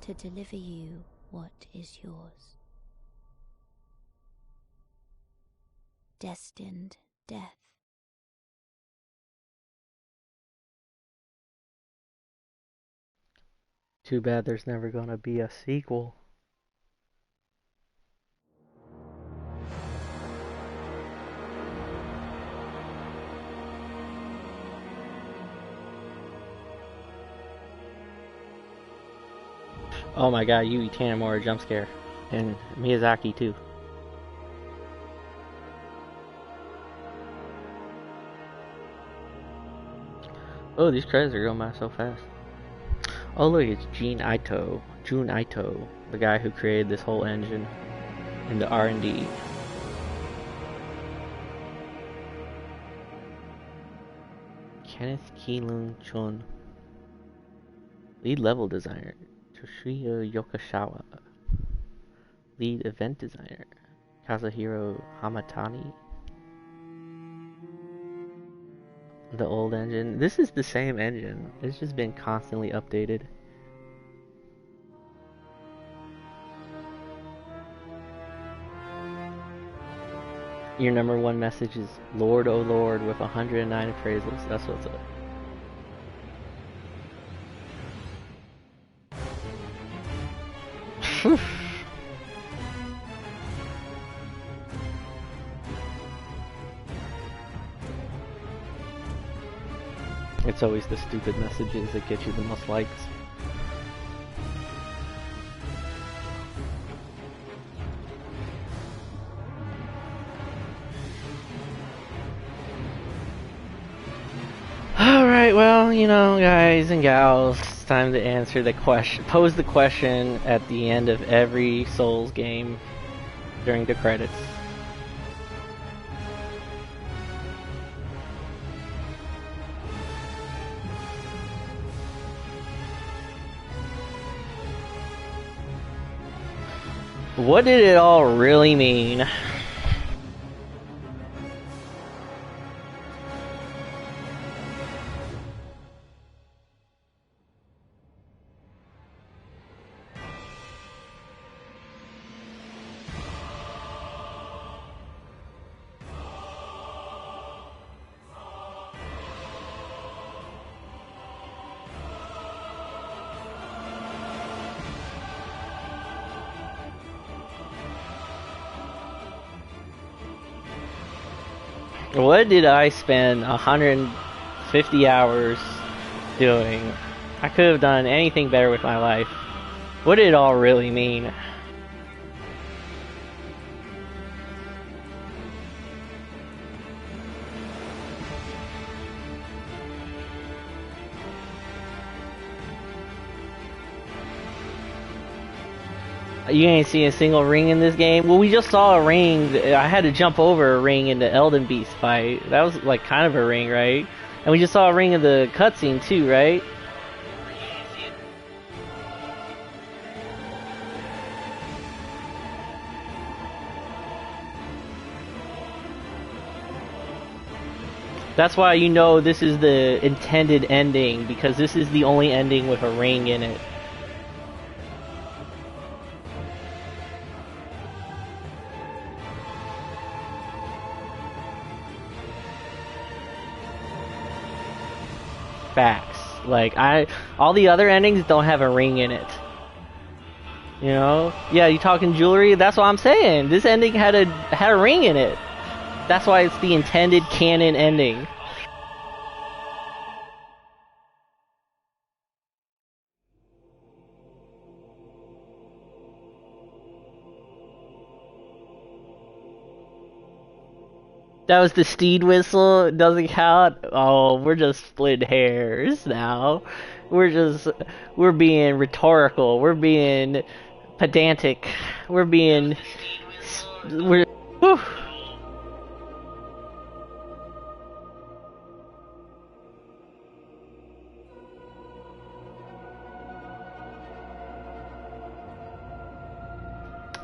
to deliver you what is yours. Destined death. Too bad there's never gonna be a sequel. Oh my god, Yui Tanamura jump scare. And Miyazaki too. Oh, these credits are going by so fast. Oh look, it's Jun Ito, the guy who created this whole engine in the R&D. Kenneth Keelung Chun, lead level designer. Toshiya Yokoshawa, lead event designer. Kazuhiro Hamatani. The old engine. This is the same engine. It's just been constantly updated. Your number one message is Lord, oh Lord, with 109 appraisals. That's what's up. It's always the stupid messages that get you the most likes. Alright, well, you know, guys and gals, it's time to answer the question, pose the question at the end of every Souls game during the credits. What did it all really mean? What did I spend 150 hours doing? I could have done anything better with my life. What did it all really mean? You ain't seen a single ring in this game? Well, we just saw a ring. I had to jump over a ring in the Elden Beast fight. That was like kind of a ring, right? And we just saw a ring in the cutscene too, right? That's why you know this is the intended ending, because this is the only ending with a ring in it. Facts. Like, all the other endings don't have a ring in it. You know? Yeah, you talking jewelry? That's what I'm saying. This ending had a ring in it. That's why it's the intended canon ending. That was the steed whistle. It doesn't count. Oh, we're just splitting hairs now. We're being rhetorical. We're being pedantic. We're being, we're, whew.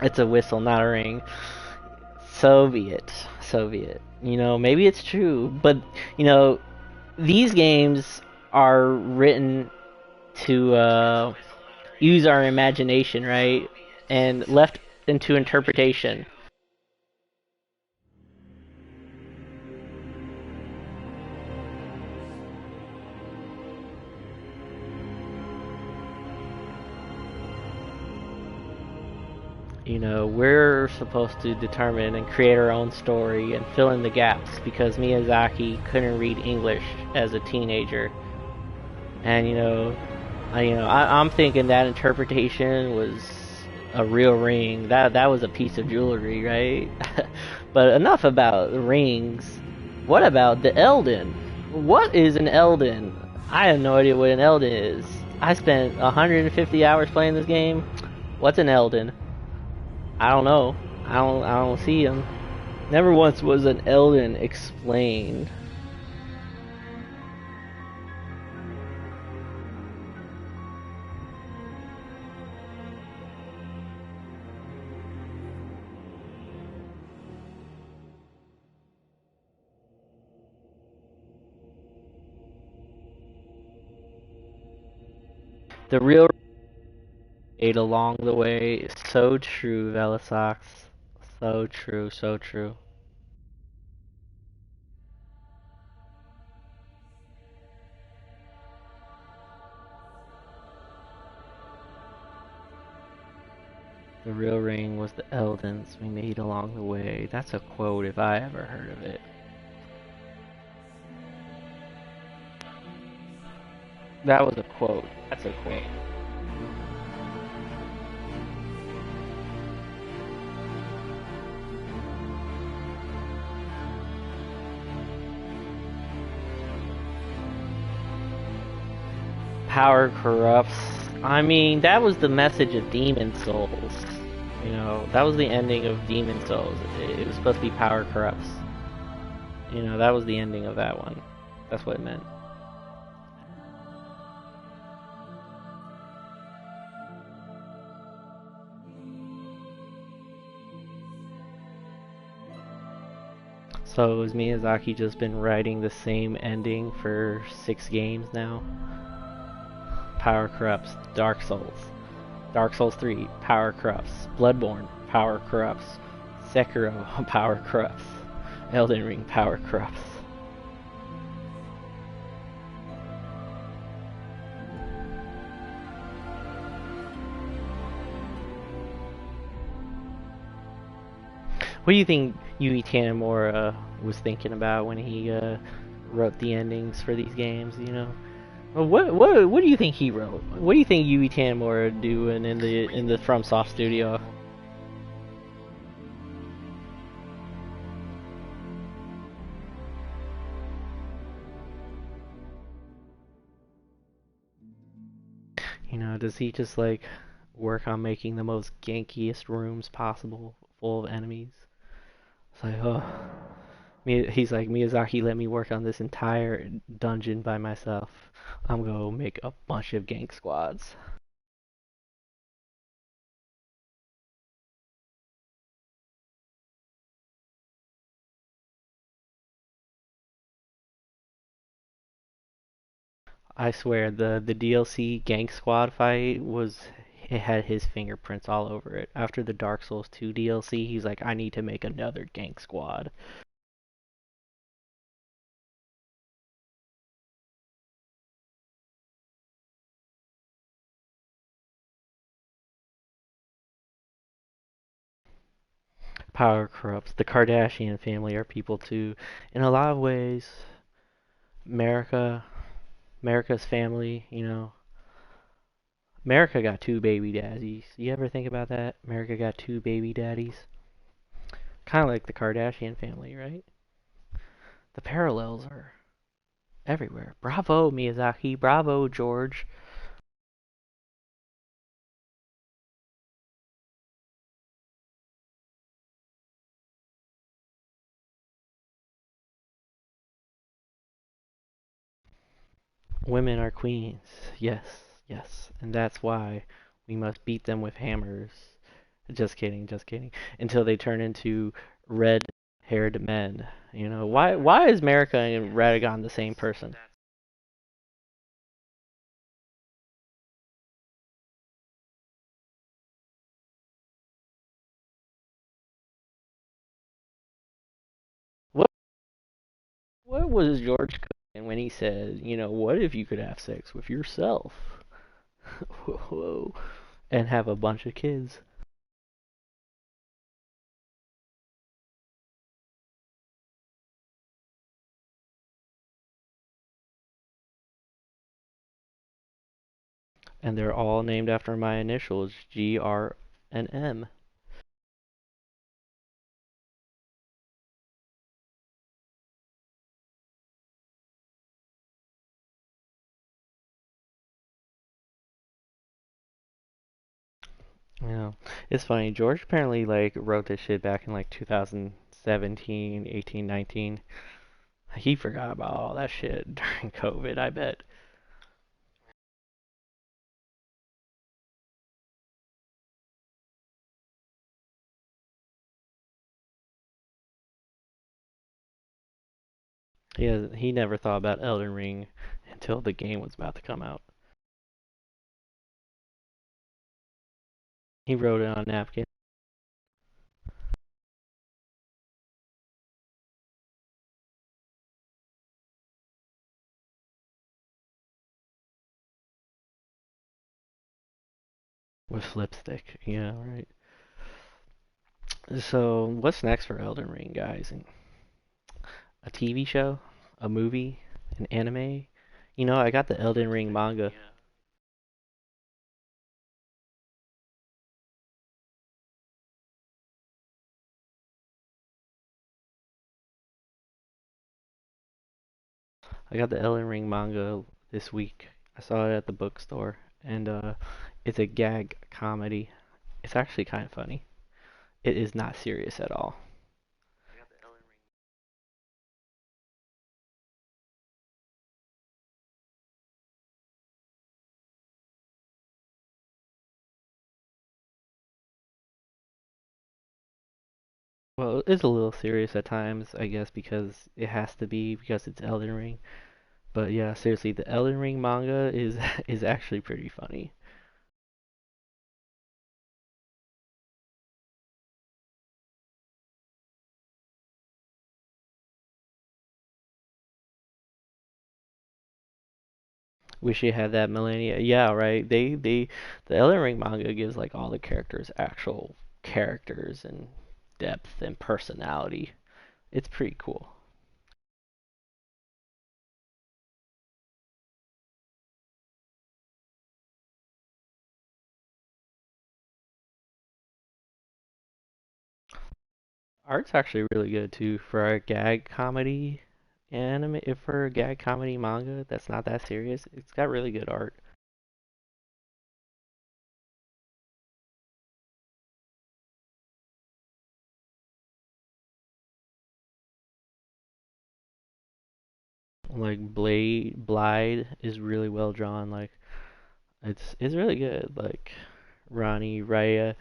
It's a whistle, not a ring. So be it. So be it. You know, maybe it's true, but you know, these games are written to use our imagination, right? And left into interpretation. You know, we're supposed to determine and create our own story and fill in the gaps because Miyazaki couldn't read English as a teenager. And I'm thinking that interpretation was a real ring. That was a piece of jewelry, right? But enough about rings. What about the Elden? What is an Elden? I have no idea what an Elden is. I spent 150 hours playing this game. What's an Elden? I don't know. I don't see them. Never once was an Elden explained. The real ate along the way. So true, Velisox. So true, so true. The real ring was the Eldens we made along the way. That's a quote if I ever heard of it. That was a quote. That's a quote. Power corrupts. I mean, that was the message of Demon Souls. You know, that was the ending of Demon Souls. It was supposed to be power corrupts. You know, that was the ending of that one. That's what it meant. So has Miyazaki just been writing the same ending for 6 games now? Power corrupts. Dark Souls. Dark Souls 3, power corrupts. Bloodborne, power corrupts. Sekiro, power corrupts. Elden Ring, power corrupts. What do you think Yui Tanamura was thinking about when he wrote the endings for these games? You know, what do you think he wrote? What do you think Yui Tanamura doing in the FromSoft studio? You know, does he just like work on making the most gankiest rooms possible, full of enemies? It's like, oh, he's like, Miyazaki let me work on this entire dungeon by myself. I'm gonna make a bunch of gank squads. I swear, the DLC gank squad fight it had his fingerprints all over it. After the Dark Souls 2 DLC, he's like, I need to make another gank squad. Power corrupts. The Kardashian family are people too. In a lot of ways, America, America's family, America got 2 baby daddies. You ever think about that? America got 2 baby daddies. Kind of like the Kardashian family, right? The parallels are everywhere. Bravo, Miyazaki. Bravo, George. Women are queens. Yes, yes. And that's why we must beat them with hammers. Just kidding, just kidding. Until they turn into red-haired men. You know, why is America and Radagon the same person? What was George cooking when he said, what if you could have sex with yourself? Whoa. And have a bunch of kids. And they're all named after my initials, G, R, and M. Yeah, it's funny. George apparently like wrote this shit back in like 2017, 18, 19. He forgot about all that shit during COVID, I bet. He never thought about Elden Ring until the game was about to come out. He wrote it on a napkin with lipstick. Yeah, right. So, what's next for Elden Ring, guys? A TV show? A movie? An anime? I got the Elden Ring manga. I got the Elden Ring manga this week. I saw it at the bookstore, and it's a gag comedy. It's actually kind of funny. It is not serious at all. Well, it's a little serious at times, I guess, because it has to be because it's Elden Ring. But yeah, seriously, the Elden Ring manga is is actually pretty funny. Wish you had that Millennia. Yeah, right. The Elden Ring manga gives like all the characters actual characters and depth and personality. It's pretty cool. Art's actually really good too for a gag comedy anime. If for a gag comedy manga that's not that serious, it's got really good art. Like Blade is really well drawn. Like it's really good. Like Ronnie, Raya,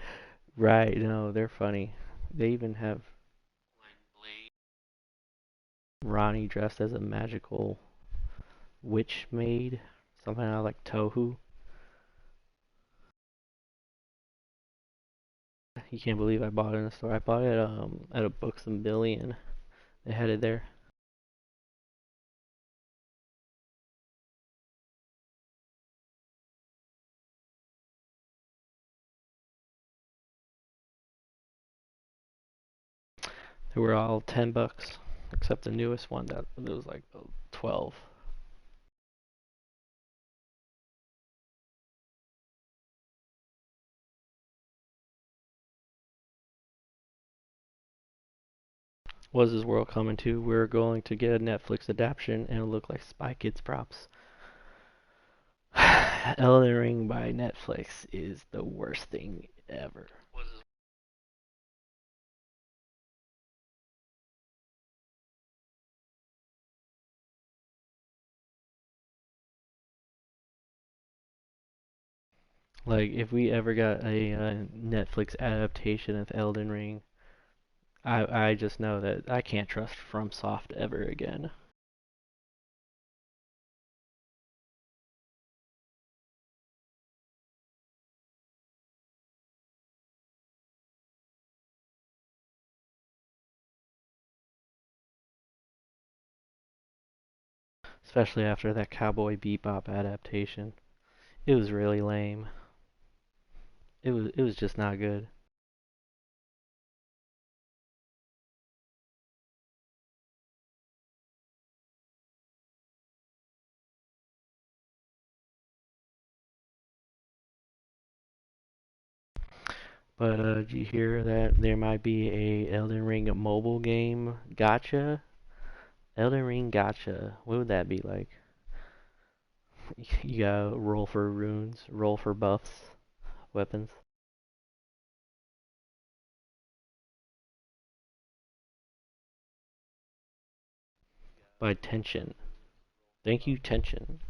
right? No, they're funny. They even have Ronnie dressed as a magical witch maid, something out of like Tohu. You can't believe I bought it in the store. I bought it at a Books a Million. They had it there. They were all $10, except the newest one that it was like 12. Was this world coming to? We're going to get a Netflix adaptation and it'll look like Spy Kids props. Elden Ring by Netflix is the worst thing ever. Like, if we ever got a Netflix adaptation of Elden Ring, I just know that I can't trust FromSoft ever again. especially after that Cowboy Bebop adaptation. It was really lame. It was just not good. But did you hear that there might be a Elden Ring mobile game gotcha? Elden Ring gotcha. What would that be like? You gotta roll for runes, roll for buffs, weapons. By Tension. Thank you, Tension.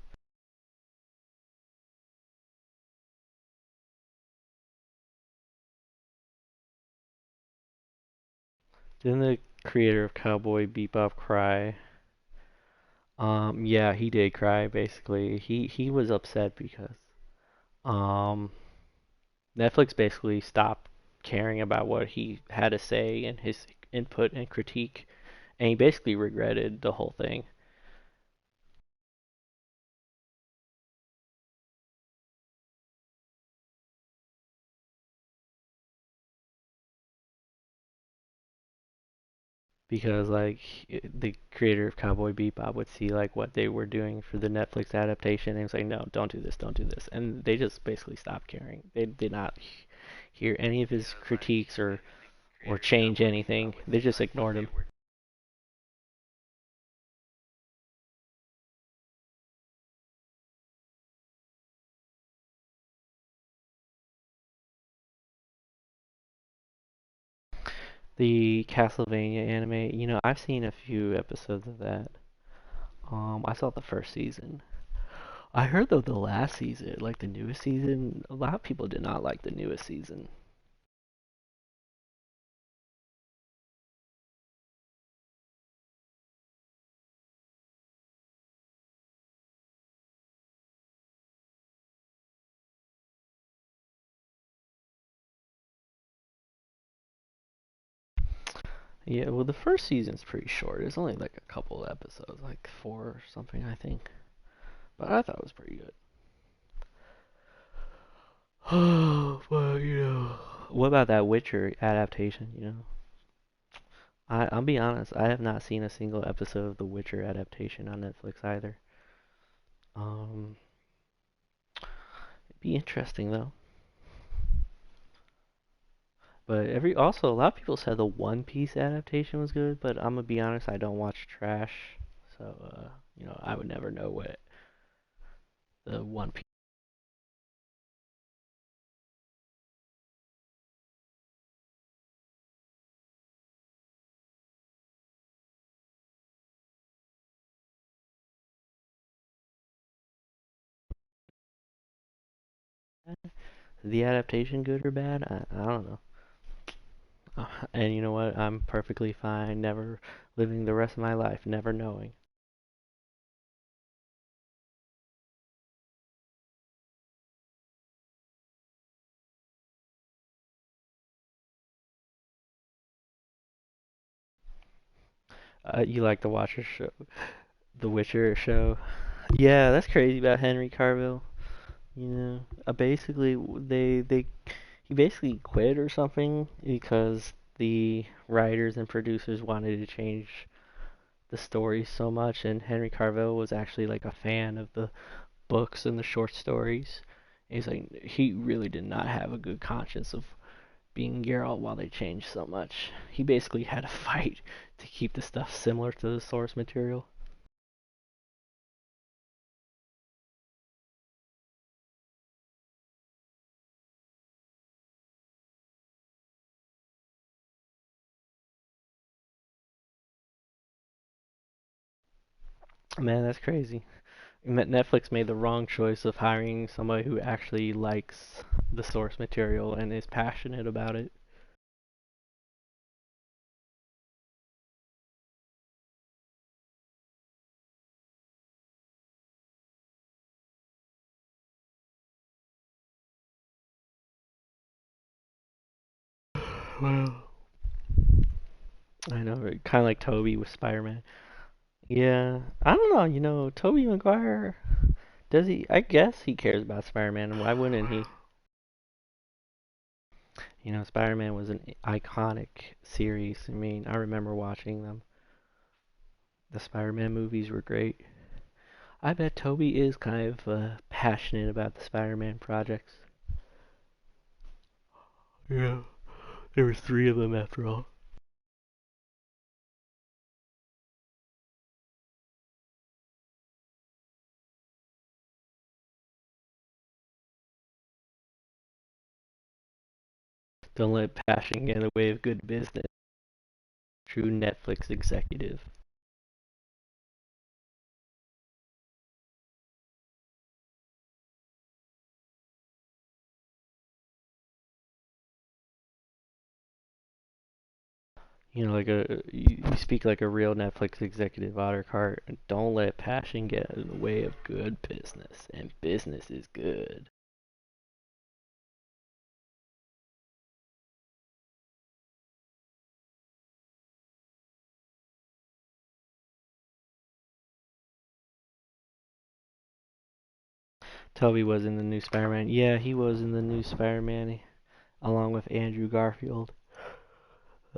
Didn't the creator of Cowboy Bebop cry? Yeah, he did cry basically. He was upset because um Netflix basically stopped caring about what he had to say and his input and critique, and he basically regretted the whole thing because like the creator of Cowboy Bebop would see like what they were doing for the Netflix adaptation and he was like, no, don't do this, don't do this, and they just basically stopped caring. They did not hear any of his critiques or change anything. They just ignored him. The Castlevania anime, I've seen a few episodes of that. I saw the first season. I heard though the last season, like the newest season, a lot of people did not like the newest season. Yeah, well the first season's pretty short. It's only like a couple of episodes, like four or something, I think. But I thought it was pretty good. Well, what about that Witcher adaptation? I'll be honest, I have not seen a single episode of the Witcher adaptation on Netflix either. Um, it'd be interesting though. But a lot of people said the One Piece adaptation was good, but I'm gonna be honest, I don't watch trash, so I would never know what the One Piece. Is the adaptation good or bad? I don't know. And you know what? I'm perfectly fine, never living the rest of my life, never knowing. You like to watch the Witcher show? Yeah, that's crazy about Henry Cavill. Basically they he basically quit or something because the writers and producers wanted to change the story so much, and Henry Cavill was actually like a fan of the books and the short stories. He's like he really did not have a good conscience of being Geralt while they changed so much. He basically had a fight to keep the stuff similar to the source material. Man, that's crazy. Netflix made the wrong choice of hiring somebody who actually likes the source material and is passionate about it. Well, I know, kind of like Toby with Spider-Man. Yeah, I don't know. Tobey Maguire, does he? I guess he cares about Spider-Man, and why wouldn't he? Spider-Man was an iconic series. I mean, I remember watching them. The Spider-Man movies were great. I bet Toby is kind of passionate about the Spider-Man projects. Yeah, there was three of them after all. Don't let passion get in the way of good business. True Netflix executive. You speak like a real Netflix executive, Ottercart. Don't let passion get in the way of good business, and business is good. Toby was in the new Spider-Man. Yeah, he was in the new Spider-Man along with Andrew Garfield.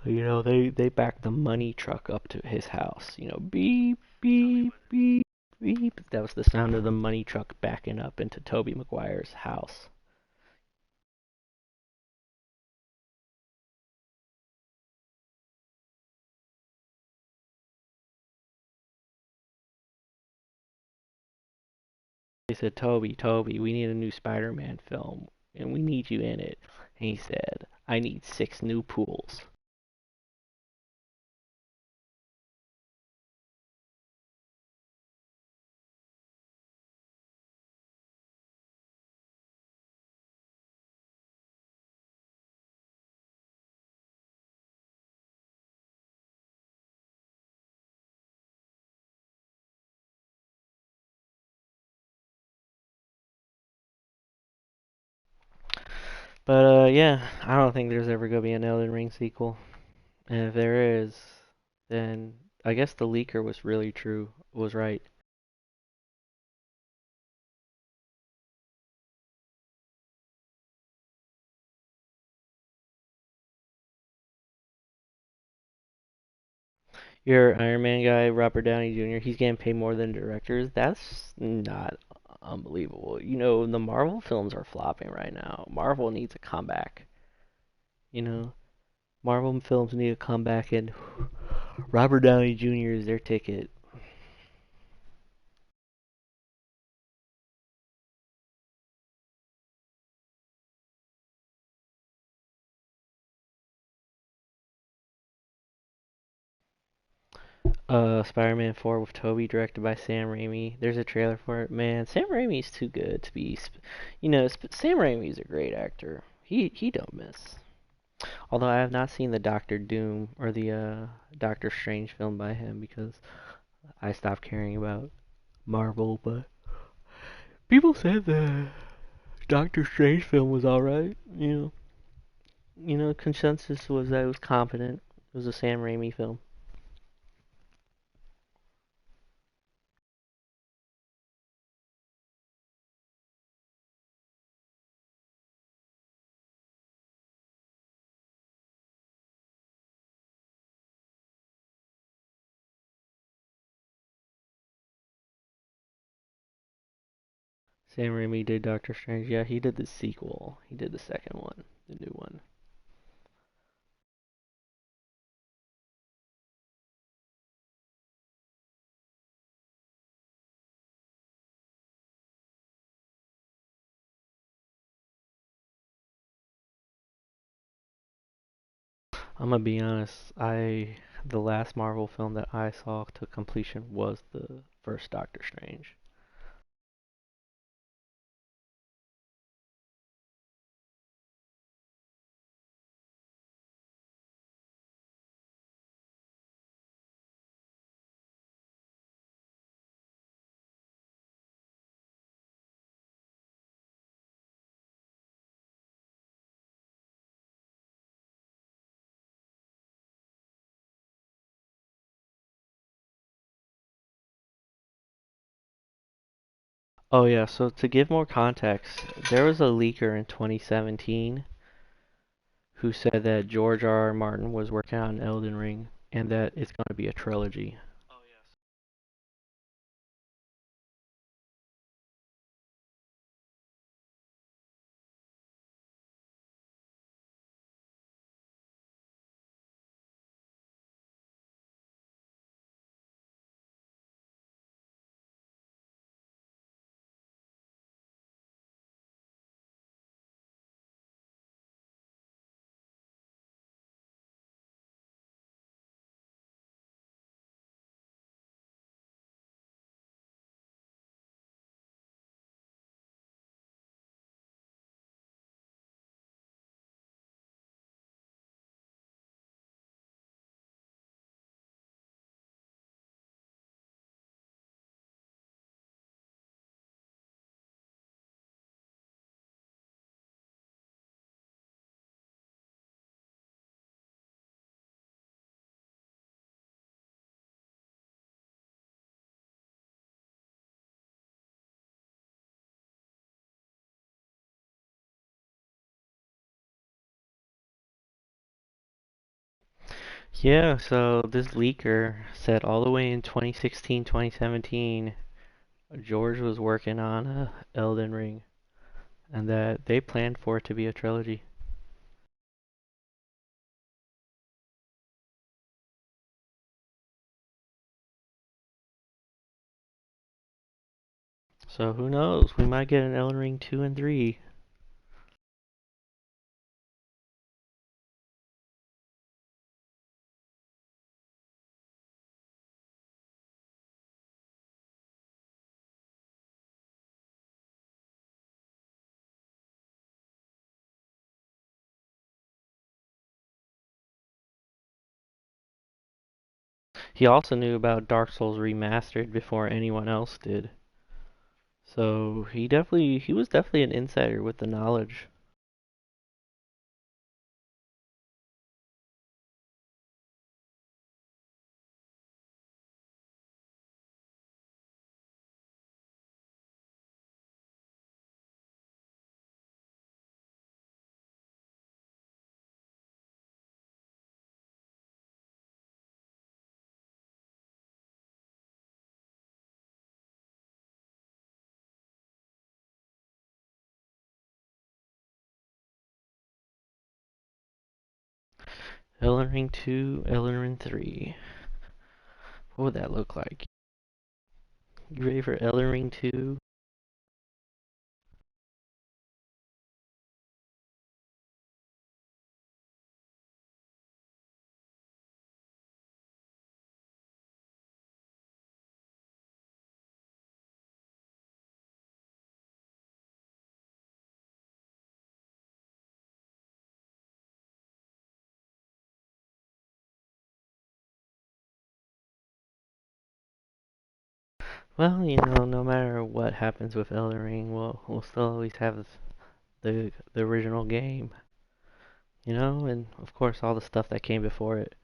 They backed the money truck up to his house. Beep, beep, beep, beep. That was the sound of the money truck backing up into Toby Maguire's house. They said, Toby, Toby, we need a new Spider-Man film, and we need you in it. And he said, I need 6 new pools. But yeah, I don't think there's ever gonna be an Elden Ring sequel. And if there is, then I guess the leaker was really true, was right. Your Iron Man guy, Robert Downey Jr., he's getting paid more than directors. That's not unbelievable. The Marvel films are flopping right now. Marvel needs a comeback. You know, Marvel films need a comeback, and Robert Downey Jr. is their ticket. Spider-Man 4 with Tobey, directed by Sam Raimi. There's a trailer for it. Man, Sam Raimi's too good to be. Sam Raimi's a great actor. He don't miss. Although I have not seen the Doctor Doom or the Doctor Strange film by him because I stopped caring about Marvel. But people said the Doctor Strange film was all right. Consensus was that it was competent. It was a Sam Raimi film. Sam Raimi did Doctor Strange. Yeah, he did the sequel. He did the second one, the new one. I'm gonna be honest. The last Marvel film that I saw to completion was the first Doctor Strange. Oh yeah, so to give more context, there was a leaker in 2017 who said that George R. R. Martin was working on Elden Ring and that it's going to be a trilogy. Yeah, so this leaker said all the way in 2016, 2017, George was working on Elden Ring and that they planned for it to be a trilogy. So who knows? We might get an Elden Ring 2 and 3. He also knew about Dark Souls Remastered before anyone else did. So he was definitely an insider with the knowledge. Elden Ring 2, Elden Ring 3. What would that look like? You ready for Elden Ring 2? Well, no matter what happens with Elden Ring, we'll still always have the original game, and of course all the stuff that came before it.